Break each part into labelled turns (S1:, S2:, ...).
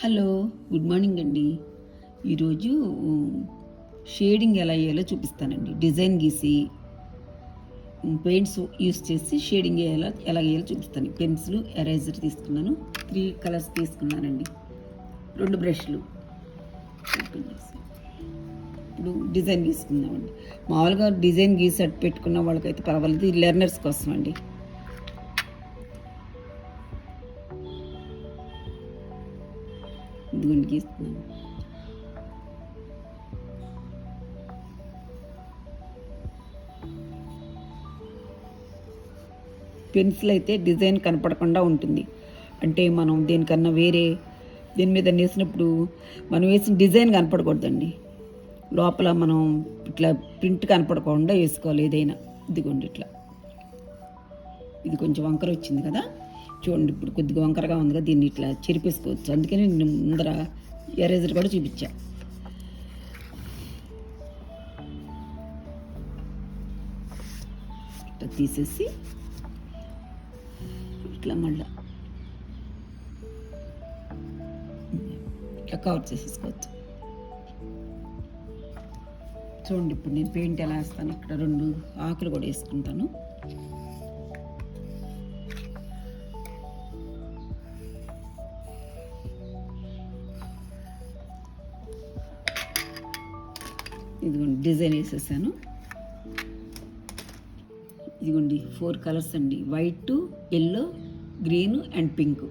S1: Hello, good morning అండి. ఈరోజు shading ఎలా వేయాలో చూపిస్తానండి. డిజైన్ గీసి పెయింట్స్ యూస్ చేసి షేడింగ్ ఎలా వేయాలో చూపిస్తాను. పెన్సిల్, ఎరేజర్ తీసుకున్నాను. 3 కలర్స్ తీసుకున్నానండి. 2 బ్రష్లు. ఇప్పుడు డిజైన్ గీసుకుందామండి. మామూలుగా డిజైన్ గీసి అట్టు పెట్టుకున్న వాళ్ళకైతే పర్వాలేదు. ఇది లెర్నర్స్ కోసం అండి. ఇదిగోండి గీస్తున్నాను. పెన్సిల్ అయితే డిజైన్ కనపడకుండా ఉంటుంది. అంటే మనం దేనికన్నా వేరే దీని మీద వేసినప్పుడు మనం వేసిన డిజైన్ కనపడకూడదండి. లోపల మనం ఇట్లా ప్రింట్ కనపడకుండా వేసుకోవాలి ఏదైనా. ఇదిగోండి ఇట్లా. ఇది కొంచెం వంకర వచ్చింది కదా, చూడండి. ఇప్పుడు కొద్దిగా వంకరగా ఉంది కదా, దీన్ని ఇట్లా చెరిపేసుకోవచ్చు. అందుకని నేను ముందర ఎరేజర్ కూడా చూపించా. ఇట్లా తీసేసి ఇట్లా మళ్ళీ ఇట్లా కవర్ చేసేసుకోవచ్చు. చూడండి, ఇప్పుడు నేను పెయింట్ ఎలా వేస్తాను. ఇక్కడ 2 ఆకులు కూడా వేసుకుంటాను. ఇదిగోండి డిజైన్ వేసేసాను. ఇదిగోండి 4 కలర్స్ అండి. White, yellow, green and pink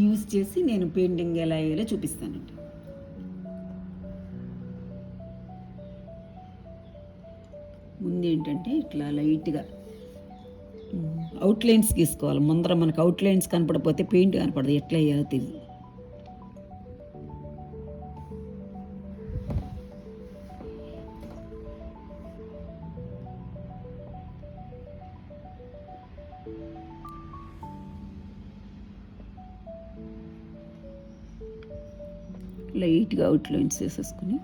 S1: use చేసి నేను పెయింటింగ్ ఎలా వేయాలో చూపిస్తానండి. ముందు ఏంటంటే ఇట్లా లైట్గా అవుట్లైన్స్ గీసుకోవాలి. ముందర మనకు అవుట్లైన్స్ కనపడకపోతే పెయింట్ కనపడదు, ఎట్లా వేయాలో తెలియదు. లైట్గా అవుట్లైన్స్ వేసేసుకుని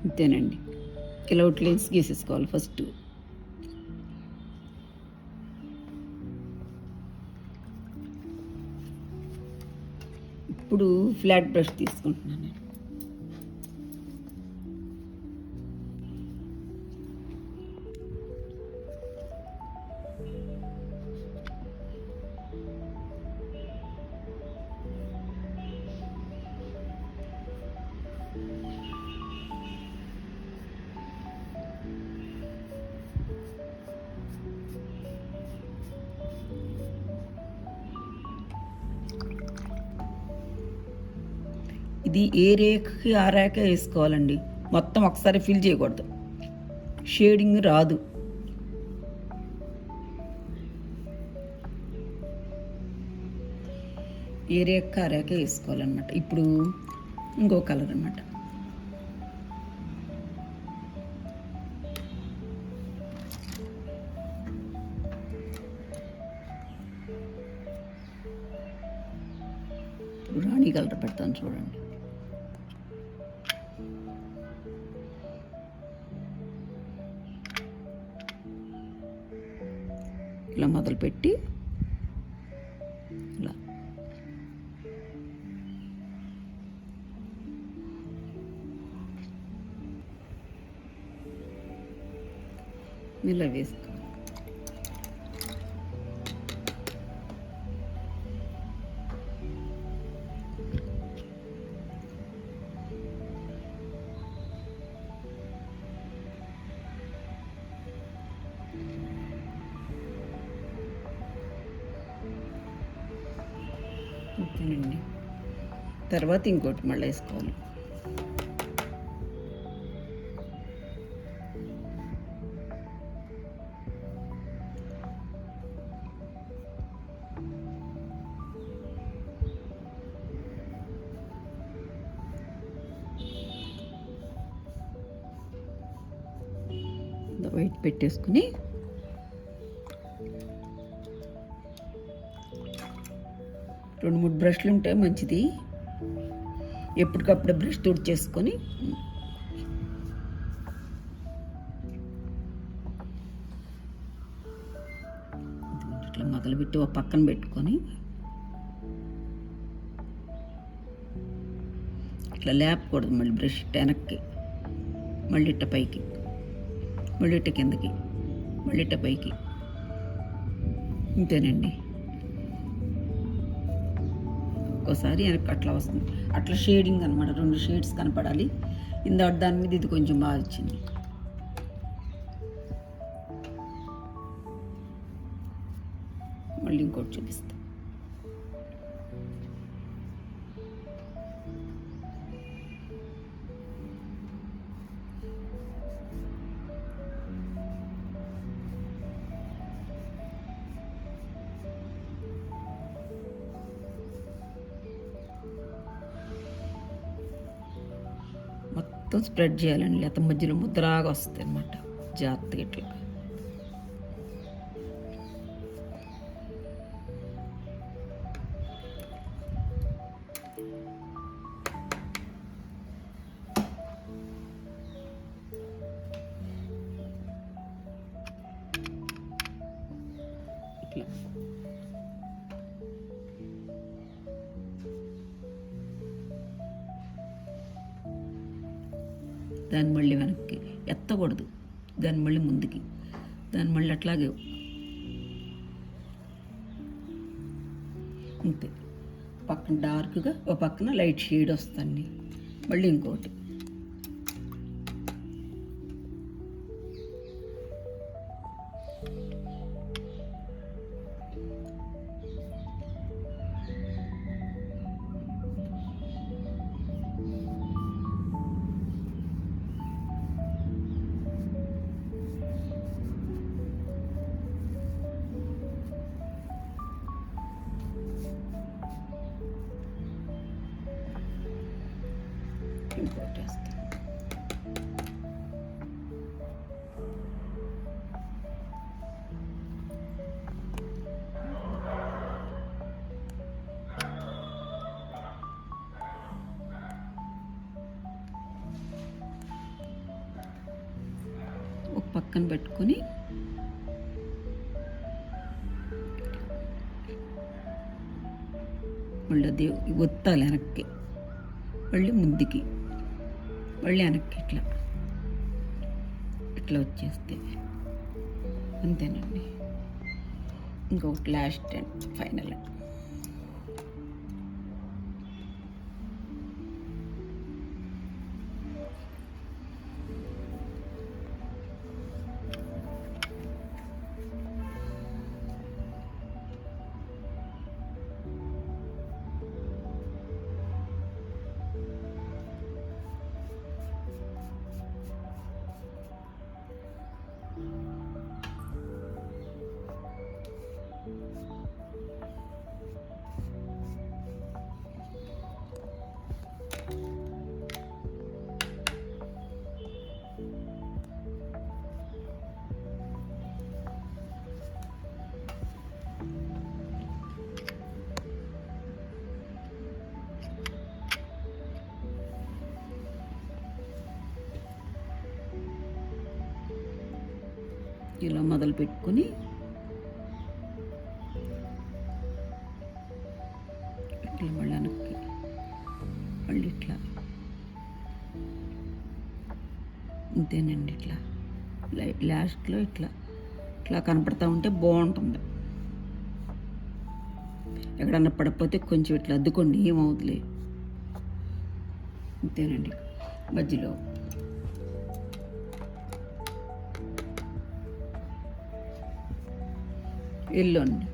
S1: అంతేనండి. ఇలా అవుట్లైన్స్ గీసేసుకోవాలి ఫస్ట్. ఇప్పుడు ఫ్లాట్ బ్రష్ తీసుకుంటున్నాను. ఇది ఏ రేఖకి ఆ రేఖ వేసుకోవాలండి. మొత్తం ఒకసారి ఫిల్ చేయకూడదు, షేడింగ్ రాదు. ఏ రేఖ ఆ రేఖ వేసుకోవాలన్నమాట. ఇప్పుడు ఇంకో కలర్ అన్నమాట. ఇప్పుడు రాణి కలర్ పెడతాను చూడండి. ఇలా మొదలుపెట్టి ఇలా ఇలా వేసుకో. ఓకేనండి. తర్వాత ఇంకోటి మళ్ళీ వేసుకోవాలి. వైట్ పెట్టేసుకుని రెండు మూడు బ్రష్లు ఉంటే మంచిది. ఎప్పటికప్పుడు బ్రష్ తుడిచేసుకొని మొదలుపెట్టి ఒక పక్కన పెట్టుకొని ఇట్లా లేపకూడదు. మళ్ళీ బ్రష్ వెనక్కి, మళ్ళీ ఇట్ట పైకి, మళ్ళీ ఇట్ట కిందకి, మళ్ళీ ఇట్ట పైకి. ఇంతేనండి. ఒక్కోసారి వెనక్కి అట్లా వస్తుంది. అట్లా షేడింగ్ అనమాట. 2 షేడ్స్ కనపడాలి. దాని మీద ఇది కొంచెం బాగా వచ్చింది. మళ్ళీ ఇంకోటి చూపిస్తా. మొత్తం స్ప్రెడ్ చేయాలండి, లేకపోతే మధ్యలో ముద్దలాగా వస్తుంది అనమాట. జాగ్రత్తగా ఇట్లా. ఇట్లా దాన్ని మళ్ళీ వెనక్కి ఎత్తకూడదు, దాన్ని మళ్ళీ ముందుకి, దాన్ని మళ్ళీ అట్లాగే. అంతే. పక్కన డార్క్గా, ఒక పక్కన లైట్ షేడ్ వస్తుంది. మళ్ళీ ఇంకోటి. ఇంకోటి వేస్తాను. ఒక పక్కన పెట్టుకొని మళ్ళీ అది ఒత్తాలి వెనక్కి, మళ్ళీ ముందుకి, మళ్ళీ వెనక్కి. ఇట్లా ఇట్లా వచ్చేస్తే అంతేనండి. ఇంకొకటి లాస్ట్ అండ్ ఫైనల్. ఇలా మొదలు పెట్టుకొని ఇట్లా మళ్ళీ వెనక్కి, మళ్ళీ ఇట్లా. ఇంతేనండి. ఇట్లా లాస్ట్లో ఇట్లా ఇట్లా కనపడతా ఉంటే బాగుంటుంది. ఎక్కడన్నా పడకపోతే కొంచెం ఇట్లా అద్దుకోండి, ఏమవుతులే. ఇంతేనండి. మధ్యలో ఎల్లోండి.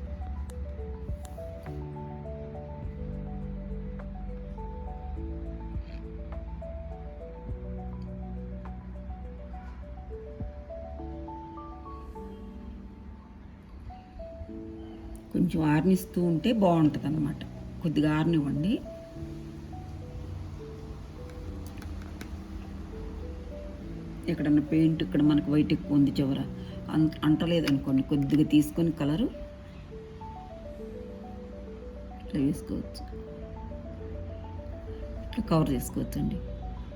S1: కొంచెం ఆరనిస్తూ ఉంటే బాగుంటుంది అన్నమాట. కొద్దిగా ఆరనివ్వండి. ఎక్కడన్నా పెయింట్ ఇక్కడ మనకు వైట్ ఎక్కువ ఉంది చివర అంటలేదనుకోండి, కొద్దిగా తీసుకొని కలరు ఇట్లా వేసుకోవచ్చు. ఇట్లా కవర్ చేసుకోవచ్చు అండి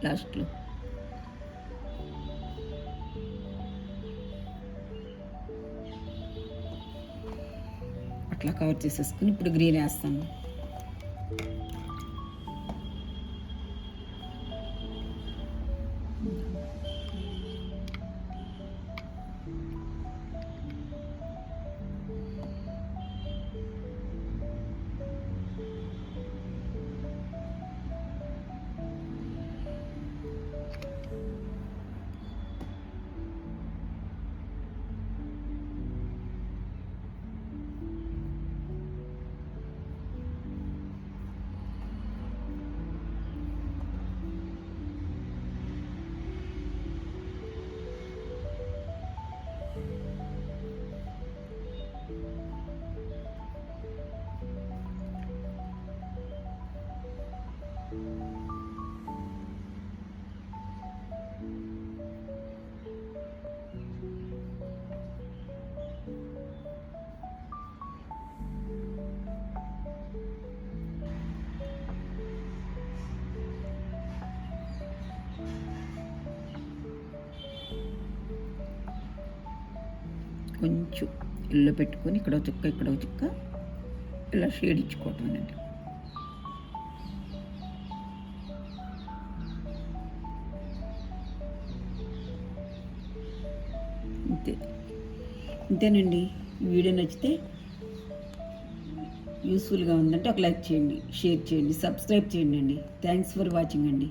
S1: లాస్ట్లో. అట్లా కవర్ చేసేసుకుని ఇప్పుడు గ్రీన్ వేస్తాను. కొంచెం ఇల్లు పెట్టుకొని ఇక్కడ చుక్క ఇక్కడ చుక్క ఇలా షేడ్ ఇచ్చుకోవటం అనండి. అంతేనండి. వీడియో నచ్చితే యూస్ఫుల్గా ఉందంటే ఒక లైక్ చేయండి, షేర్ చేయండి, సబ్స్క్రైబ్ చేయండి అండి. థ్యాంక్స్ ఫర్ వాచింగ్ అండి.